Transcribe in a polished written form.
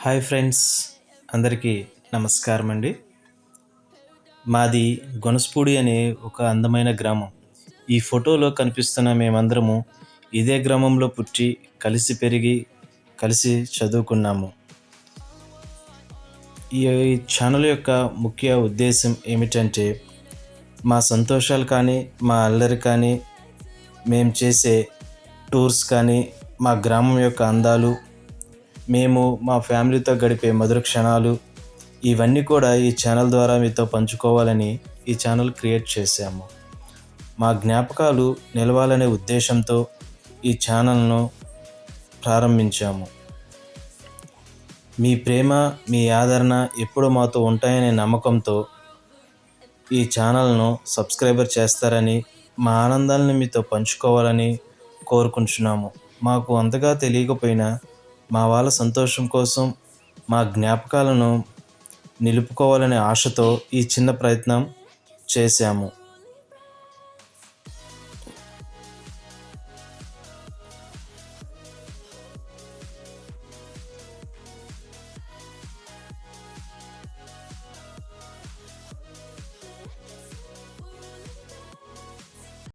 Hi friends, అందరికీ నమస్కారం అండి. మాది గొనసపూడి అనే ఒక అందమైన గ్రామం. ఈ ఫోటోలో కనిపిస్తున్న మేమందరము ఇదే గ్రామంలో పుట్టి, కలిసి పెరిగి, కలిసి చదువుకున్నాము. ఈ ఛానల్ యొక్క ముఖ్య ఉద్దేశం ఏమిటంటే, మా సంతోషాలు కానీ, మా అల్లరి కానీ, మేము చేసే టూర్స్ కానీ, మా గ్రామం యొక్క అందాలు, మేము మా ఫ్యామిలీతో గడిపే మధుర క్షణాలు, ఇవన్నీ కూడా ఈ ఛానల్ ద్వారా మీతో పంచుకోవాలని ఈ ఛానల్ క్రియేట్ చేశాము. మా జ్ఞాపకాలు నిలవాలనే ఉద్దేశంతో ఈ ఛానల్ను ప్రారంభించాము. మీ ప్రేమ, మీ ఆదరణ ఎప్పుడు మాతో ఉంటాయనే నమ్మకంతో ఈ ఛానల్ను సబ్స్క్రైబర్ చేస్తారని, మా ఆనందాలను మీతో పంచుకోవాలని కోరుకుంటున్నాము. మాకు అంతగా తెలియకపోయినా మా వాళ్ళ సంతోషం కోసం, మా జ్ఞాపకాలను నిలుపుకోవాలనే ఆశతో ఈ చిన్న ప్రయత్నం చేశాము.